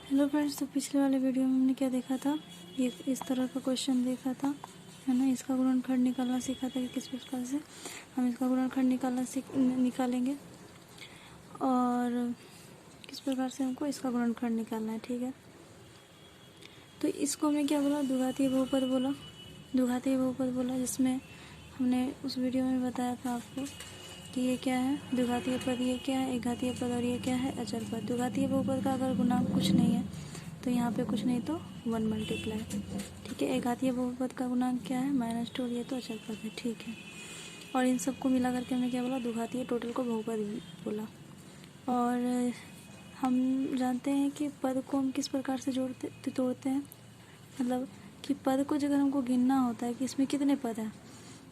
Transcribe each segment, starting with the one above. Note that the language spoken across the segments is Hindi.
हेलो फ्रेंड्स, तो पिछले वाले वीडियो में हमने क्या देखा था, ये इस तरह का क्वेश्चन देखा था, है ना। इसका गुणनखंड निकालना सीखा था कि किस प्रकार से हम इसका गुणनखंड निकालेंगे और किस प्रकार से हमको इसका गुणनखंड निकालना है। ठीक है, तो इसको हमने क्या बोला, द्विघातीय बहुपद बोला। द्विघातीय बहुपद बोला जिसमें हमने उस वीडियो में बताया था आपको कि ये क्या है, द्विघातीय पद, ये क्या है, एक घातीय पद, और ये क्या है, अचर पद। द्विघातीय बहुपद का अगर गुणांक कुछ नहीं है तो यहाँ पे कुछ नहीं तो 1 मल्टीप्लाई। ठीक है, एक घातीय बहुपद का गुणांक क्या है, -2, और ये तो अचर पद है। ठीक है, और इन सबको मिला करके हमने क्या बोला, द्विघातीय टोटल को बहुपद बोला। और हम जानते हैं कि पद को हम किस प्रकार से तोड़ते हैं, मतलब कि पद को अगर हमको गिनना होता है कि इसमें कितने पद हैं,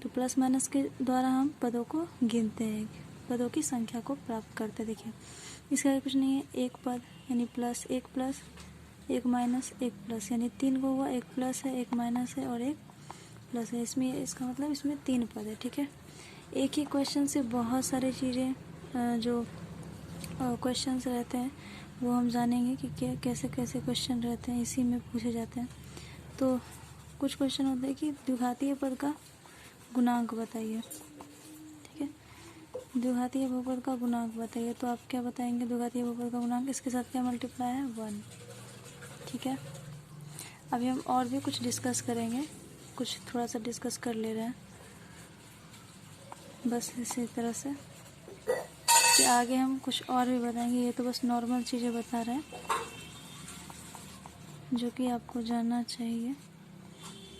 तो प्लस माइनस के द्वारा हम पदों को गिनते हैं, पदों की संख्या को प्राप्त करते हैं। देखिए, इसका आगे कुछ नहीं है, एक पद यानी प्लस एक माइनस एक प्लस, यानी 3 को हुआ, एक प्लस है, एक माइनस है और एक प्लस है। इसमें इसका मतलब इसमें 3 पद है। ठीक है, एक ही क्वेश्चन से बहुत सारी चीज़ें जो क्वेश्चंस रहते हैं वो हम जानेंगे कि कैसे कैसे क्वेश्चन रहते हैं, इसी में पूछे जाते हैं। तो कुछ क्वेश्चन होते हैं कि द्विघातीय पद का गुणांक बताइए। ठीक है, द्विघातीय बहुपद का गुणांक बताइए, तो आप क्या बताएंगे, द्विघातीय बहुपद का गुणांक इसके साथ क्या मल्टीप्लाई है, 1। ठीक है, अभी हम और भी कुछ डिस्कस करेंगे, कुछ थोड़ा सा डिस्कस कर ले रहे हैं बस इसी तरह से, कि आगे हम कुछ और भी बताएंगे। ये तो बस नॉर्मल चीज़ें बता रहे हैं जो कि आपको जानना चाहिए,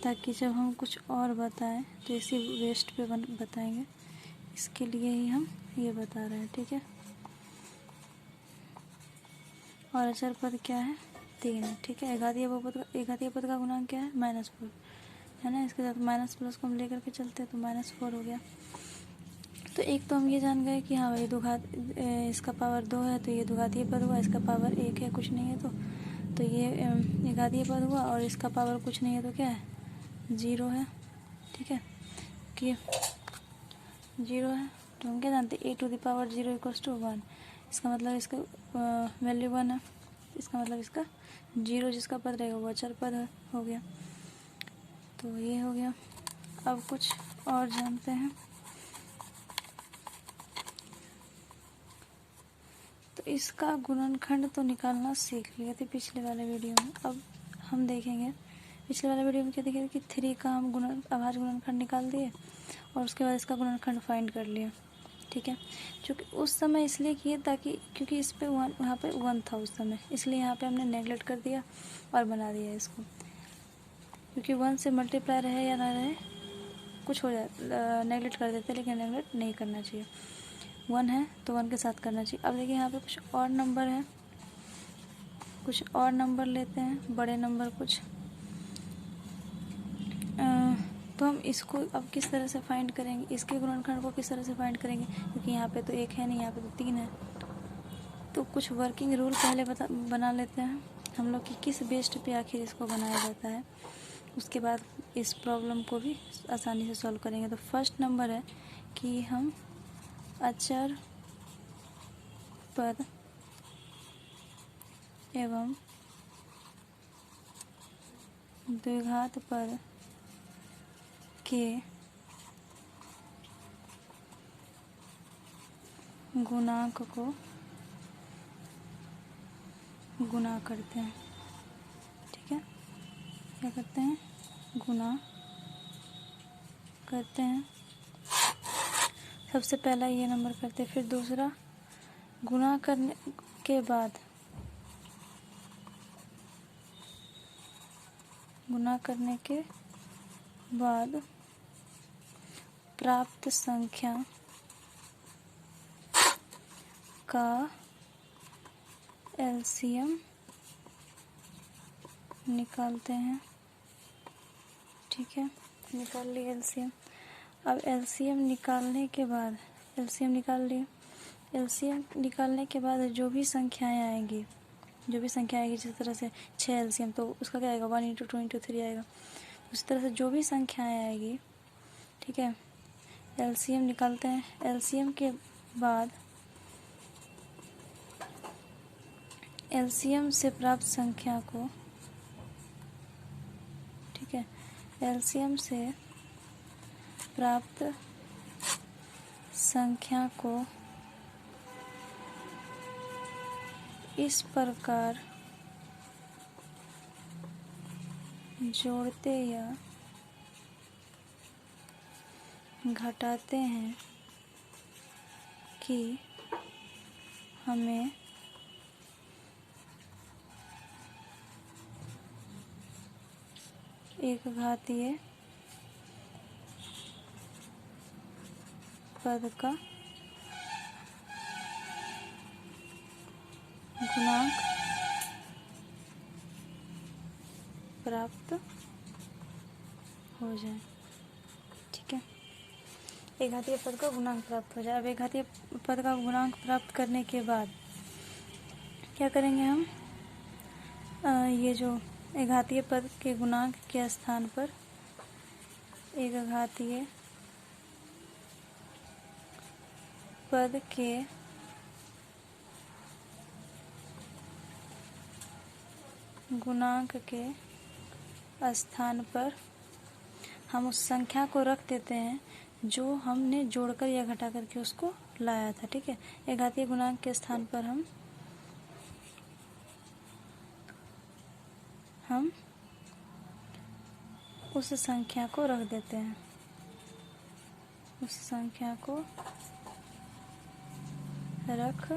ताकि जब हम कुछ और बताएं तो इसी वेस्ट पे बताएंगे, इसके लिए ही हम ये बता रहे हैं। ठीक है, और अचर पद क्या है, 3 है। ठीक है, एक घातीय पद का गुणांक क्या है, -4 है ना। इसके साथ माइनस प्लस को हम लेकर के चलते हैं तो -4 हो गया। तो एक तो हम ये जान गए कि हाँ भाई इसका पावर 2 है तो ये द्विघातीय पद हुआ, इसका पावर 1 है, कुछ नहीं है तो ये घातीय पद हुआ, और इसका पावर कुछ नहीं है तो क्या है, 0 है। ठीक है, कि 0 है तो हम क्या जानते हैं, a⁴ 0 = 1। इसका मतलब इसका वैल्यू 1 है, इसका मतलब इसका 0 जिसका पद रहेगा वो अचर पद हो गया। तो ये हो गया। अब कुछ और जानते हैं, तो इसका गुणनखंड तो निकालना सीख लिए थे पिछले वाले वीडियो में। अब हम देखेंगे, पिछले वाले वीडियो में क्या देखे थे कि 3 का हम अभाज्य गुणनखंड निकाल दिए और उसके बाद इसका गुणनखंड फाइंड कर लिया। ठीक है, क्योंकि उस समय इसलिए किए ताकि क्योंकि इस पे वहाँ पे 1 था उस समय, इसलिए यहाँ पे हमने नेगलेक्ट कर दिया और बना दिया इसको, क्योंकि 1 से मल्टीप्लाई रहे या ना रहे कुछ हो जाए, नेगलेक्ट कर देते, लेकिन नेगलेक्ट नहीं करना चाहिए। 1 है तो 1 के साथ करना चाहिए। अब देखिए यहाँ पे कुछ और नंबर है, कुछ और नंबर लेते हैं, बड़े नंबर कुछ। तो हम इसको अब किस तरह से फाइंड करेंगे, इसके गुणनखंड को किस तरह से फाइंड करेंगे, क्योंकि यहाँ पे तो 1 है नहीं, यहाँ पे तो 3 है। तो कुछ वर्किंग रूल पहले बना लेते हैं हम लोग कि किस बेस्ड पे आखिर इसको बनाया जाता है, उसके बाद इस प्रॉब्लम को भी आसानी से सॉल्व करेंगे। तो फर्स्ट नंबर है कि हम अचर पद एवं द्विघात पद के गुणांक को गुणा करते हैं। ठीक है, क्या करते हैं, गुणा करते हैं। सबसे पहला ये नंबर करते हैं, फिर दूसरा गुणा करने के बाद प्राप्त संख्या का एलसीएम निकालते हैं। ठीक है, निकाल लिए एलसीएम। अब एलसीएम निकालने के बाद एलसीएम निकालने के बाद जो भी संख्याएं आएंगी, जिस तरह से 6 एलसीएम, तो उसका क्या आएगा, 1 × 2 × 3 आएगा। उसी तरह से जो भी संख्याएं आएगी, ठीक है, एलसीएम निकालते हैं। एलसीएम के बाद एलसीएम से प्राप्त संख्या को, ठीक है, एलसीएम से प्राप्त संख्या को इस प्रकार जोड़ते या घटाते हैं कि हमें एक घातीय पद का गुणांक प्राप्त हो जाए। ठीक है, एक घातीय पद का गुणांक प्राप्त हो जाए। अब एक घातीय पद का गुणांक प्राप्त करने के बाद क्या करेंगे हम, ये जो एक घातीय पद के गुणांक के स्थान पर एक घातीय पद के गुणांक के स्थान पर हम उस संख्या को रख देते हैं जो हमने जोड़कर या घटा करके उसको लाया था। ठीक है, एक घातीय गुणांक के स्थान पर हम उस संख्या को रख देते हैं, उस संख्या को रख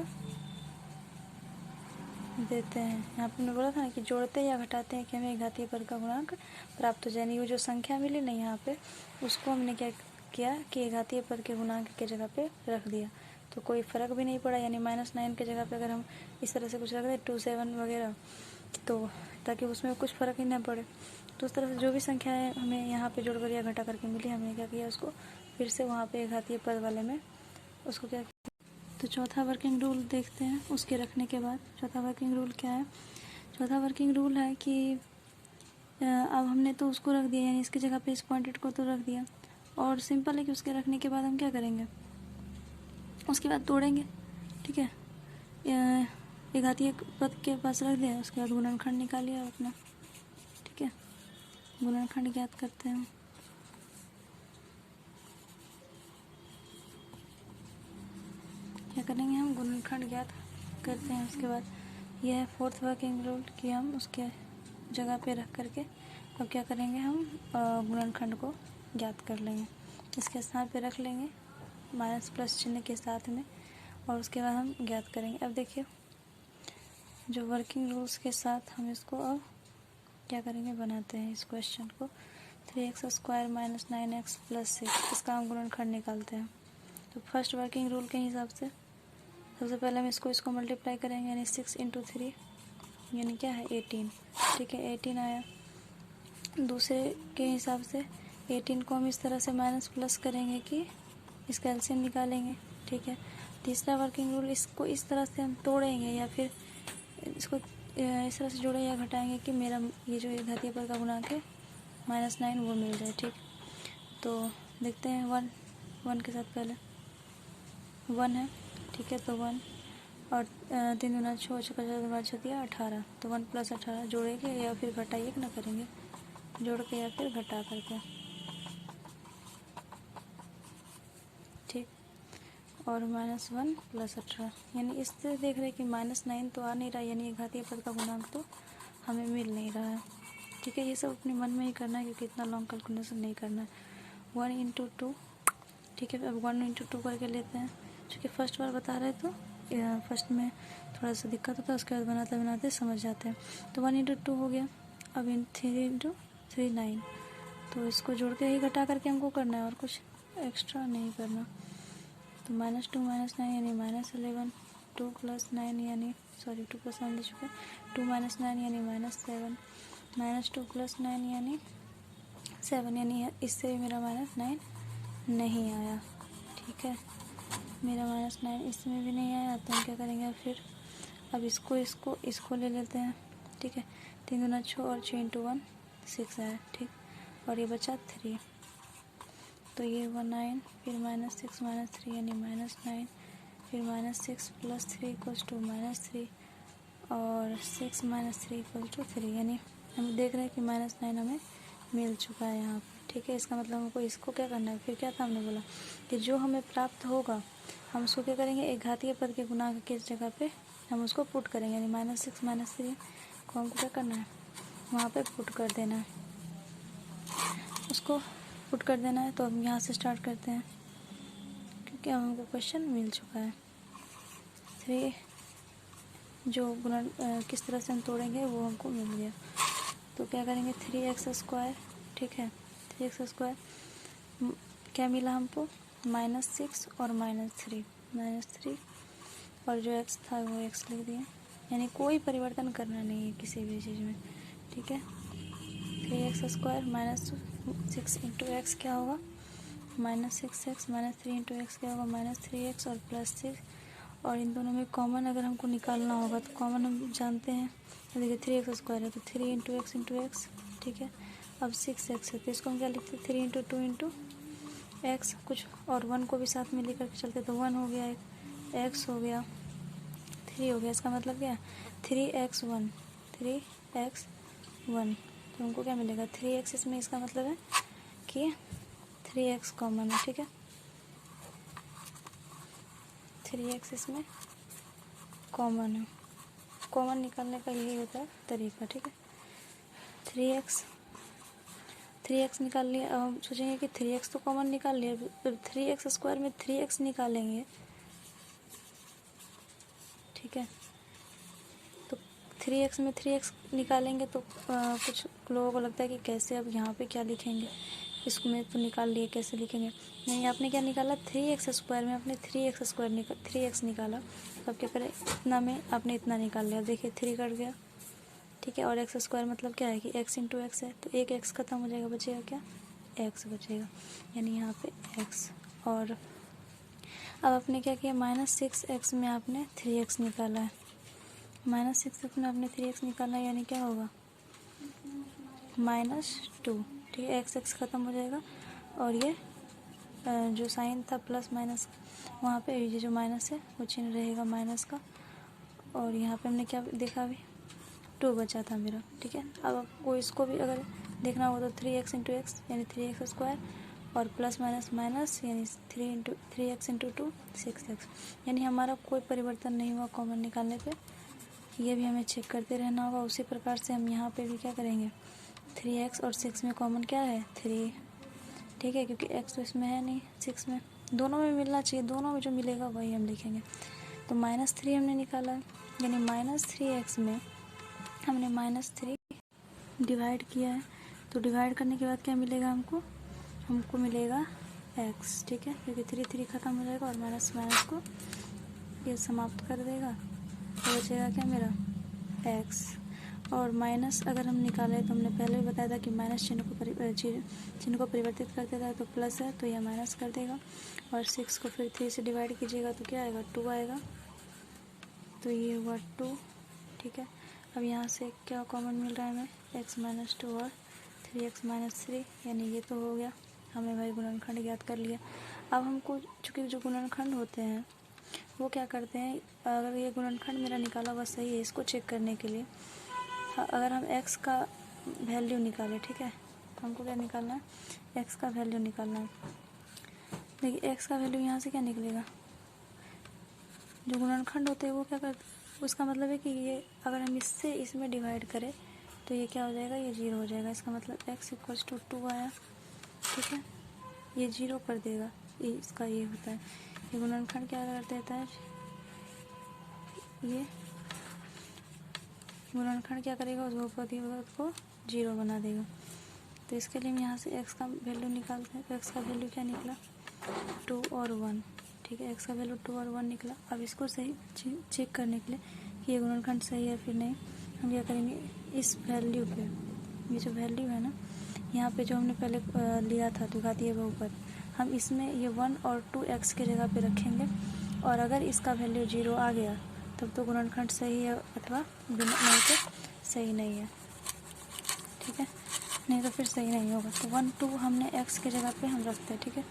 देते हैं। यहाँ पे मैंने बोला था ना कि जोड़ते या घटाते हैं कि हमें एक घातीय पद का गुणांक प्राप्त हो जाए। वो जो संख्या मिली ना यहाँ पे, उसको हमने क्या किया कि एक घातीय पद के गुणांक के जगह पे रख दिया, तो कोई फ़र्क भी नहीं पड़ा। यानी -9 के जगह पे अगर हम इस तरह से कुछ रख दें 27 वगैरह, तो ताकि उसमें कुछ फ़र्क ही ना पड़े, तो उस तरह से जो भी संख्याएँ हमें यहाँ पे जोड़कर या घटा करके मिली, हमने क्या किया, उसको फिर से वहाँ पे एक घातीय पद वाले में उसको क्या। तो चौथा वर्किंग रूल देखते हैं उसके रखने के बाद। चौथा वर्किंग रूल क्या है? चौथा वर्किंग रूल है कि अब हमने तो उसको रख दिया, यानी इसकी जगह पे इस पॉइंटेड को तो रख दिया, और सिंपल है कि उसके रखने के बाद हम क्या करेंगे, उसके बाद तोड़ेंगे। ठीक है, एक घातीय पद के पास रख दिया, उसके बाद गुणनखंड निकालिए अपना। ठीक है, गुणनखंड ज्ञात करते हैं। क्या करेंगे हम, गुणनखंड ज्ञात करते हैं। उसके बाद यह है फोर्थ वर्किंग रूल कि हम उसके जगह पे रख करके अब क्या करेंगे, हम गुणनखंड को ज्ञात कर लेंगे। इसके स्थान पे रख लेंगे माइनस प्लस चिन्ह के साथ में, और उसके बाद हम ज्ञात करेंगे। अब देखिए, जो वर्किंग रूल्स के साथ हम इसको अब क्या करेंगे, बनाते हैं इस क्वेश्चन को। 3x² - 9x + 6, इसका हम गुणनखंड निकालते हैं। तो फर्स्ट वर्किंग रूल के हिसाब से सबसे पहले हम इसको मल्टीप्लाई करेंगे, यानी 6 × 3 यानी क्या है 18। ठीक है, 18 आया। दूसरे के हिसाब से 18 को हम इस तरह से माइनस प्लस करेंगे कि इसका एलसीएम निकालेंगे। ठीक है, तीसरा वर्किंग रूल, इसको इस तरह से हम तोड़ेंगे या फिर इसको इस तरह से जोड़े या घटाएंगे कि मेरा ये जो घातीय पद का गुणांक है -9 वो मिल जाए। ठीक, तो देखते हैं 1 के साथ पहले 1 है। ठीक है, तो 1 और 3 दूना 6, 6 दूना 6 18, तो 1 + 18 जोड़ेंगे या फिर घटाइए ना करेंगे, जोड़ के या फिर घटा करके। ठीक, और -1 + 18, यानी इससे देख रहे कि -9 तो आ नहीं रहा, यानी घातीय पद का गुणांक तो हमें मिल नहीं रहा है। ठीक है, ये सब अपने मन में ही करना है क्योंकि इतना लॉन्ग कैलकुलेशन नहीं करना है। 1 × 2, ठीक है, अब 1 × 2 करके लेते हैं। चूँकि फर्स्ट बार बता रहे तो फर्स्ट में थोड़ा सा दिक्कत होता है, उसके बाद बनाते बनाते समझ जाते हैं। तो 1 × 2 हो गया। अब 3 × 3 9, तो इसको जोड़ के ही घटा करके हमको करना है और कुछ एक्स्ट्रा नहीं करना। तो -2 - 9 यानी -11, 2 + 9 यानी 2 + 9 ले चुके, 2 - 9 यानी -7, -2 + 9 यानी 7, यानी इससे भी मेरा -9 नहीं आया। ठीक है, मेरा -9 इसमें भी नहीं आया, तो हम क्या करेंगे फिर, अब इसको ले लेते हैं। ठीक है, 3 दूना 6 और 6 × 1 6 आया। ठीक, और ये बचा 3, तो ये 9 फिर -6 -3 यानी -9, फिर -6 + 3 = -3, और 6 - 3 = 3, यानी हम देख रहे हैं कि -9 हमें मिल चुका है यहाँ पे। ठीक है, इसका मतलब हमको इसको क्या करना है, फिर क्या था हमने बोला कि जो हमें प्राप्त होगा हम उसको क्या करेंगे, एक घातीय पद के गुणांक की जगह पे हम उसको पुट करेंगे, यानी -6 - 3 को हमको क्या करना है, वहाँ पे पुट कर देना है, उसको पुट कर देना है। तो हम यहाँ से स्टार्ट करते हैं क्योंकि हमको क्वेश्चन मिल चुका है। 3 जो गुणन किस तरह से हम तोड़ेंगे वो हमको मिल गया। तो क्या करेंगे, 3x², ठीक है, 3x², क्या मिला हमको, -6 और -3 और जो x था वो x लिख दिया, यानी कोई परिवर्तन करना नहीं है किसी भी चीज़ में। ठीक है, 3x² -6 × x क्या होगा, -6x, -3 × x क्या होगा, -3x और +6, और इन दोनों में कॉमन अगर हमको निकालना होगा तो कॉमन हम जानते हैं, तो देखिए 3x² है तो 3 × x, ठीक है। अब 6x है तो इसको हम क्या लिखते हैं, 3 × 2 × x, कुछ और 1 को भी साथ में लेकर के चलते तो 1 हो गया, एक x हो गया, 3 हो गया। इसका मतलब क्या है, 3x1, तो हमको क्या मिलेगा, 3x, इसमें इसका मतलब है कि 3x कॉमन है। ठीक है, 3x इसमें कॉमन है, कॉमन निकालने का यही होता है तरीका। ठीक है, 3x निकाल लिया। अब हम सोचेंगे कि 3x तो कॉमन निकाल लिया, 3x² में 3x निकालेंगे, ठीक है, तो 3x में 3x निकालेंगे तो कुछ लोगों को लगता है कि कैसे, अब यहाँ पे क्या लिखेंगे, इसमें तो निकाल लिए कैसे लिखेंगे, नहीं, आपने क्या निकाला, 3x² में आपने 3x निकाला, तो अब क्या करें, इतना में आपने इतना निकाल लिया, देखिए 3 कट गया, ठीक है, और x² मतलब क्या है कि x × x है, तो एक x खत्म हो जाएगा, बचेगा क्या, x बचेगा, यानी यहाँ पे x। और अब आपने क्या किया, -6x में आपने 3x निकाला है, -6x में आपने 3x निकाला है, यानी क्या होगा, -2, ठीक है, x खत्म हो जाएगा, और ये जो साइन था प्लस माइनस, वहाँ पे ये जो माइनस है वो चिन्ह रहेगा माइनस का, और यहाँ पे हमने क्या देखा, अभी 2 बचा था मेरा। ठीक है, अब आपको इसको भी अगर देखना हो तो 3x × x यानी 3x² और प्लस माइनस माइनस यानी 3x × 2 6x, यानी हमारा कोई परिवर्तन नहीं हुआ कॉमन निकालने पे, ये भी हमें चेक करते रहना होगा। उसी प्रकार से हम यहाँ पे भी क्या करेंगे, 3x और 6 में कॉमन क्या है, 3, ठीक है, क्योंकि x तो इसमें है नहीं, 6 में, दोनों में मिलना चाहिए, दोनों में जो मिलेगा वही हम लिखेंगे। तो -3 हमने निकाला, यानी -3x में हमने -3 डिवाइड किया है, तो डिवाइड करने के बाद क्या मिलेगा हमको मिलेगा x, ठीक है, क्योंकि 3 ख़त्म हो जाएगा और माइनस को ये समाप्त कर देगा, तो बचेगा क्या मेरा x। और माइनस अगर हम निकालें तो हमने पहले भी बताया था कि माइनस चिन्ह को परिवर्तित कर देता है, तो प्लस है तो यह माइनस कर देगा, और 6 को फिर 3 से डिवाइड कीजिएगा तो क्या आएगा, 2 आएगा, तो ये हुआ 2। ठीक है, अब यहाँ से क्या कॉमन मिल रहा है हमें, x - 2 और 3x - 3, यानी ये तो हो गया, हमने भाई गुणनखंड ज्ञात कर लिया। अब हमको चूँकि जो गुणनखंड होते हैं वो क्या करते हैं, अगर ये गुणनखंड मेरा निकाला हुआ सही है, इसको चेक करने के लिए अगर हम x का वैल्यू निकालें, ठीक है, तो हमको क्या निकालना है, x का वैल्यू निकालना है। देखिए x का वैल्यू यहाँ से क्या निकलेगा, जो गुणनखंड होते हैं वो क्या करते हैं, उसका मतलब है कि ये अगर हम इससे इसमें डिवाइड करें तो ये क्या हो जाएगा, ये 0 हो जाएगा, इसका मतलब x = 2 आया, ठीक है, ये 0 कर देगा, ये इसका ये होता है, ये गुणनखंड क्या कर देता है, ये गुणनखंड क्या करेगा, उस बहुपदी को 0 बना देगा। तो इसके लिए हम यहाँ से x का वैल्यू निकालते हैं, तो x का वैल्यू क्या निकला, 2 और 1, ठीक है, x का वैल्यू 2 और 1 निकला। अब इसको सही चेक करने के लिए कि ये गुणनखंड सही है फिर नहीं, हम क्या करेंगे, इस वैल्यू पे, ये जो वैल्यू है ना, यहाँ पे जो हमने पहले लिया था तो घातीय बहुपद, हम इसमें ये 1 और 2x के जगह पे रखेंगे, और अगर इसका वैल्यू 0 आ गया तब तो गुणनखंड सही है, अथवा नहीं तो सही नहीं है, ठीक है, नहीं तो फिर सही नहीं होगा। तो 1 2 हमने x के जगह पे हम रखते हैं, ठीक है,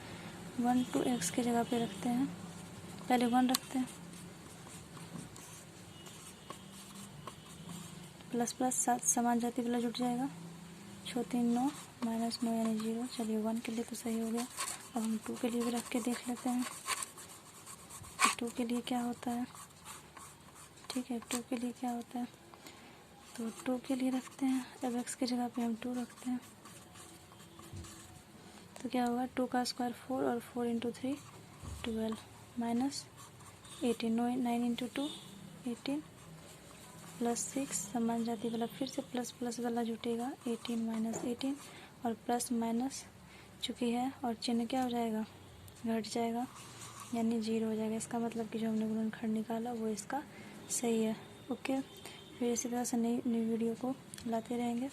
1 2 x के जगह पे रखते हैं, पहले 1 रखते हैं, प्लस प्लस 7 समान जाति वाला जुट जाएगा, 6 3 9 -9 यानी 0। चलिए 1 के लिए तो सही हो गया। अब हम 2 के लिए भी रख के देख लेते हैं 2 के लिए क्या होता है। ठीक है, 2 के लिए क्या होता है, तो 2 के लिए रखते हैं, अब x की जगह पे हम 2 रखते हैं, तो क्या होगा 2 का स्क्वायर 4 और 4 इंटू 3 12 माइनस 18 9 इंटू 2 18 प्लस 6 समान जाति वाला फिर से प्लस प्लस वाला जुटेगा 18 माइनस 18 और प्लस माइनस चुकी है और चिन्ह क्या हो जाएगा, घट जाएगा यानी 0 हो जाएगा। इसका मतलब कि जो हमने गुणनखंड निकाला वो इसका सही है। ओके, फिर इसी तरह से नई वीडियो को लाते रहेंगे।